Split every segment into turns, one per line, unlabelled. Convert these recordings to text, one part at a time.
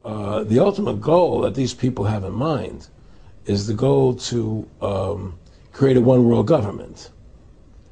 the ultimate goal that these people have in mind is the goal to create a one world government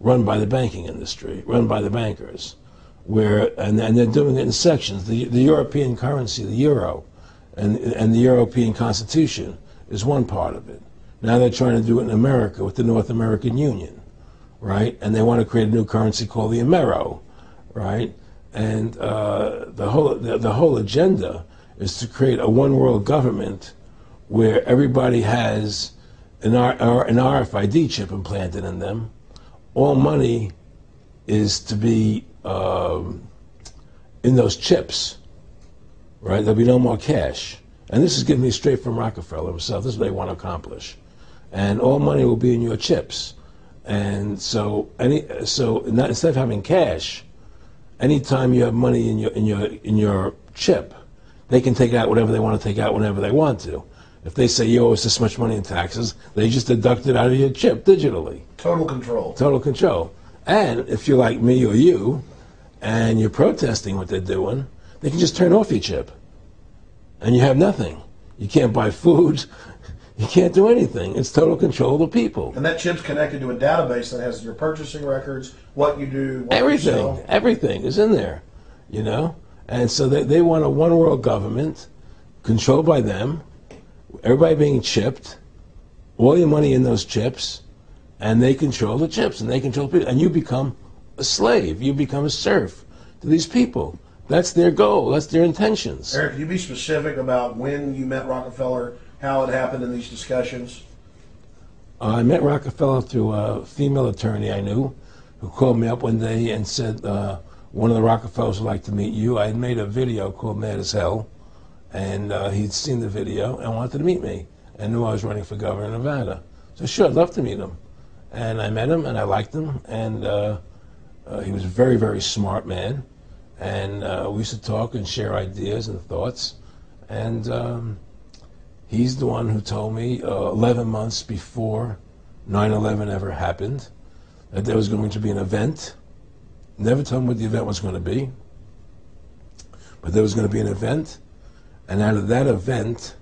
run by the banking industry, run by the bankers, and they're doing it in sections. The European currency, the euro, and the European Constitution is one part of it. Now they're trying to do it in America with the North American Union, right? And they want to create a new currency called the Amero, right? And the whole agenda is to create a one world government where everybody has an RFID chip implanted in them. All money is to be in those chips, right? There'll be no more cash. And this is given me straight from Rockefeller himself. This is what they want to accomplish. And all money will be in your chips. And so instead of having cash, anytime you have money in your chip, they can take out whatever they want to take out whenever they want to. If they say you owe us this much money in taxes, they just deduct it out of your chip digitally.
Total control.
Total control. And if you're like me or you, and you're protesting what they're doing, they can just turn off your chip. And you have nothing. You can't buy food. You can't do anything. It's total control of the people.
And that chip's connected to a database that has your purchasing records, what you do, what
everything,
you sell.
Everything is in there, you know? And so they want a one world government controlled by them, everybody being chipped, all your money in those chips, and they control the chips, and they control people. And you become a slave. You become a serf to these people. That's their goal. That's their intentions.
Aaron, can you be specific about when you met Rockefeller, how it happened in these discussions?
I met Rockefeller through a female attorney I knew who called me up one day and said, one of the Rockefellers would like to meet you. I had made a video called Mad as Hell, and he'd seen the video and wanted to meet me and knew I was running for governor of Nevada. So sure, I'd love to meet him. And I met him, and I liked him, and he was a very, very smart man. And we used to talk and share ideas and thoughts. And he's the one who told me 11 months before 9/11 ever happened that there was going to be an event. Never told me what the event was going to be, but there was going to be an event. And out of that event,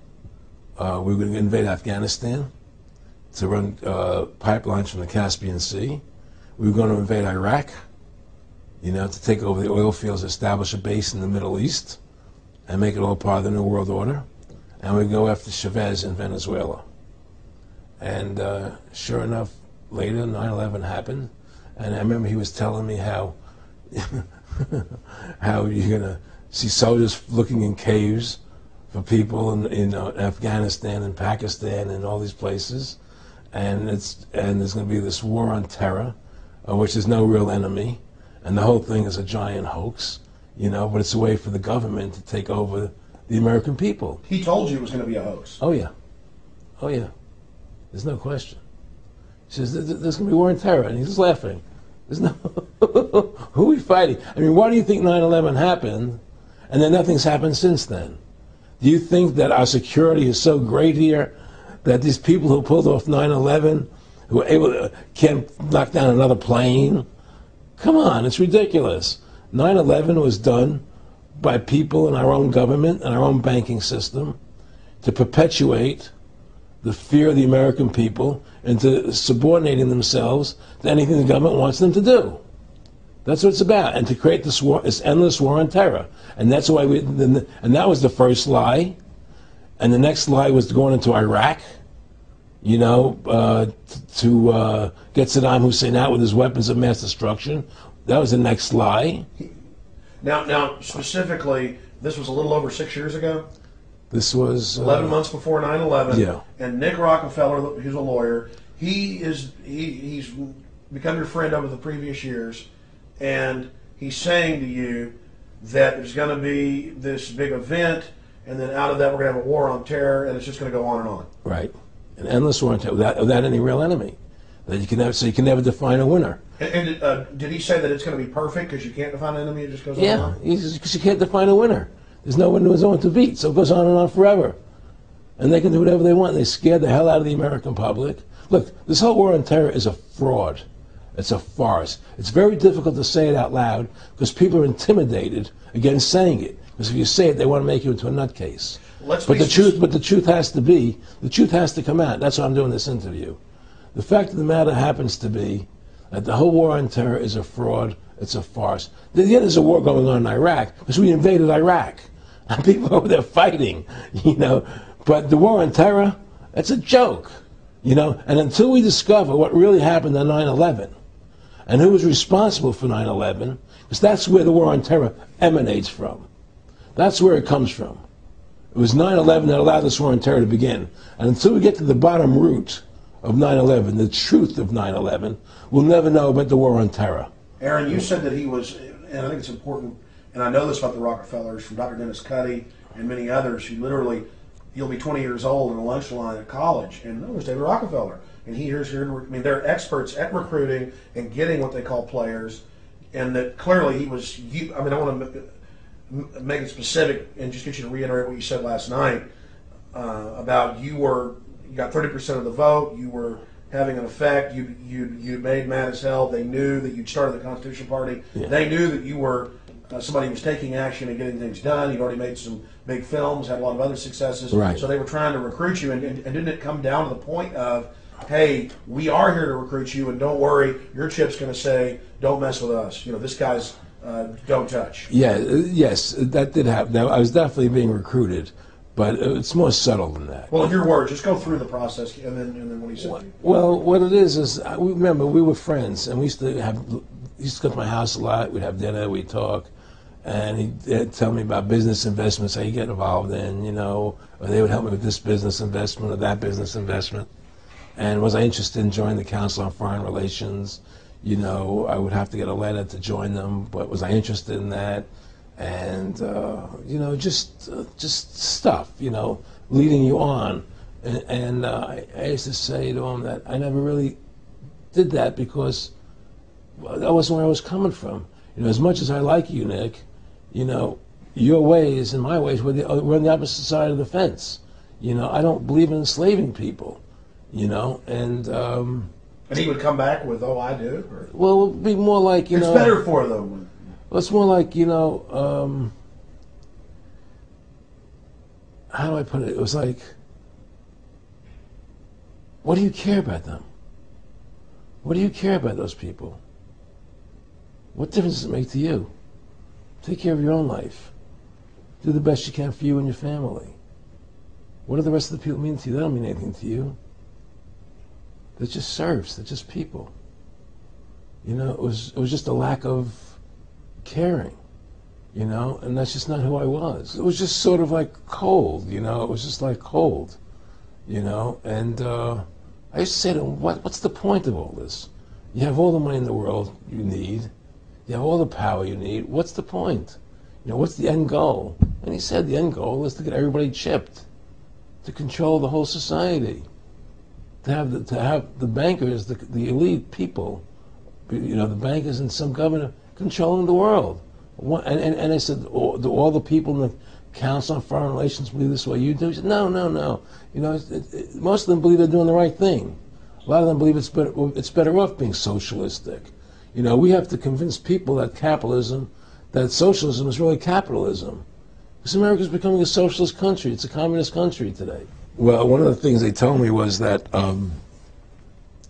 we were going to invade Afghanistan to run pipelines from the Caspian Sea. We were going to invade Iraq, you know, to take over the oil fields, establish a base in the Middle East, and make it all part of the New World Order. And we go after Chavez in Venezuela. And sure enough, later 9/11 happened, and I remember he was telling me how how you're gonna see soldiers looking in caves for people in Afghanistan and Pakistan and all these places, and there's going to be this war on terror, which is no real enemy, and the whole thing is a giant hoax, you know. But it's a way for the government to take over the American people.
He told you it was going to be a hoax.
Oh yeah, oh yeah. There's no question. He says there's going to be war on terror, and he's just laughing. There's no who are we fighting? I mean, why do you think 9/11 happened, and then nothing's happened since then? Do you think that our security is so great here that these people who pulled off 9/11, who were able to, can't knock down another plane? Come on, it's ridiculous. 9/11 was done by people in our own government and our own banking system to perpetuate the fear of the American people into subordinating themselves to anything the government wants them to do. That's what it's about, and to create this war, this endless war on terror. And that's why and that was the first lie. And the next lie was going into Iraq, you know, to get Saddam Hussein out with his weapons of mass destruction. That was the next lie.
Now, specifically, this was a little over 6 years ago.
This was
11 months before 9/11.
Yeah.
And Nick Rockefeller, who's a lawyer, he's become your friend over the previous years, and he's saying to you that there's going to be this big event, and then out of that we're going to have a war on terror, and it's just going to go on and on.
Right, an endless war on terror without any real enemy. That you can never, so you can never define a winner.
And did he say that it's going to be perfect because you can't define an enemy? It just goes on
and on? Yeah, because you can't define a winner. There's no one who's on to beat, so it goes on and on forever. And they can do whatever they want. They scared the hell out of the American public. Look, this whole war on terror is a fraud. It's a farce. It's very difficult to say it out loud because people are intimidated against saying it. Because if you say it, they want to make you into a nutcase.
Let's
But the truth has to come out. That's why I'm doing this interview. The fact of the matter happens to be that the whole war on terror is a fraud. It's a farce. Yeah, there's a war going on in Iraq because we invaded Iraq. And people over there fighting, you know. But the war on terror, it's a joke, you know. And until we discover what really happened on 9/11 and who was responsible for 9/11, because that's where the war on terror emanates from. That's where it comes from. It was 9/11 that allowed this war on terror to begin. And until we get to the bottom root of 9/11, the truth of 9/11, we'll never know about the war on terror.
Aaron, you said that he was, and I think it's important, and I know this about the Rockefellers from Dr. Dennis Cuddy and many others who literally, you'll be 20 years old in a lunch line at college, and there's David Rockefeller. And they're experts at recruiting and getting what they call players, and that clearly he was, I want to make it specific and just get you to reiterate what you said last night about you got 30% of the vote, you were having an effect, you made mad as hell, they knew that you'd started the Constitution Party, they knew that you were somebody who was taking action and getting things done, you'd already made some big films, had a lot of other successes,
right.
So they were trying to recruit you, and didn't it come down to the point of, hey, we are here to recruit you, and don't worry, your chip's going to say, don't mess with us, this guy's don't touch.
Yeah, yes, that did happen. Now, I was definitely being recruited, but it's more subtle than that.
Well, in your words, just go through the process, and then what he said.
Well, what it is remember, we were friends, and he used to come to my house a lot. We'd have dinner, we'd talk, and he'd tell me about business investments, how you get involved in, or they would help me with this business investment or that business investment. And was I interested in joining the Council on Foreign Relations? I would have to get a letter to join them, but was I interested in that? And, just stuff, leading you on. And I used to say to him that I never really did that because that wasn't where I was coming from. As much as I like you, Nick, your ways and my ways, we're on the opposite side of the fence. I don't believe in enslaving people,
And he would come back with, oh, I do? Or?
Well, it would be more like,
It's better for them.
Well, it's more like, how do I put it? It was like, what do you care about them? What do you care about those people? What difference does it make to you? Take care of your own life. Do the best you can for you and your family. What do the rest of the people mean to you? They don't mean anything to you. They're just serfs. They're just people. It was just a lack of caring, and that's just not who I was. It was just sort of like cold, it was just like cold, and I used to say to him, what's the point of all this? You have all the money in the world you need. You have all the power you need. What's the point? What's the end goal? And he said the end goal is to get everybody chipped, to control the whole society. To have the bankers, the elite people, the bankers and some governor controlling the world. And I said, do all the people in the Council on Foreign Relations believe this way you do? He said, no. Most of them believe they're doing the right thing. A lot of them believe it's better off being socialistic. We have to convince people that socialism is really capitalism. Because America's becoming a socialist country. It's a communist country today. Well, one of the things they told me was that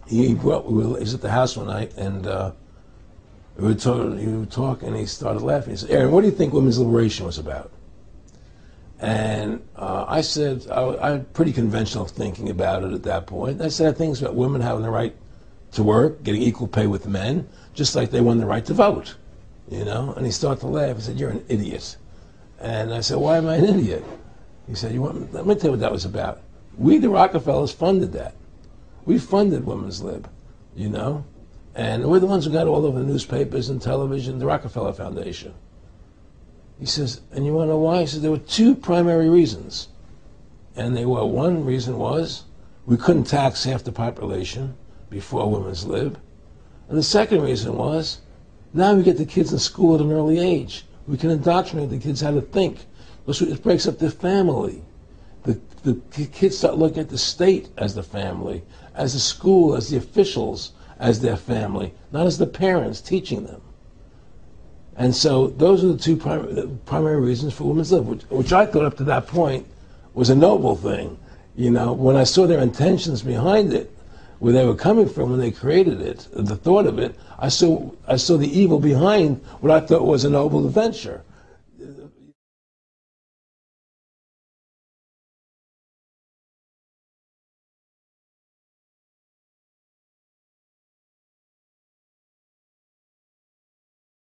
he was at the house one night, and he would talk, and he started laughing. He said, Aaron, what do you think women's liberation was about? And I said, I had pretty conventional thinking about it at that point. I said, I think it's about women having the right to work, getting equal pay with men, just like they won the right to vote, And he started to laugh. He said, you're an idiot. And I said, why am I an idiot? He said, let me tell you what that was about. We, the Rockefellers, funded that. We funded women's lib, And we're the ones who got all over the newspapers and television, the Rockefeller Foundation. He says, and you want to know why? He says, there were two primary reasons. And one reason was we couldn't tax half the population before women's lib. And the second reason was, now we get the kids in school at an early age. We can indoctrinate the kids how to think. It breaks up their family. The kids start looking at the state as the family, as the school, as the officials, as their family, not as the parents teaching them. And so those are the two primary reasons for women's lib, which I thought up to that point was a noble thing. You know, when I saw their intentions behind it, where they were coming from when they created it, the thought of it, I saw the evil behind what I thought was a noble adventure.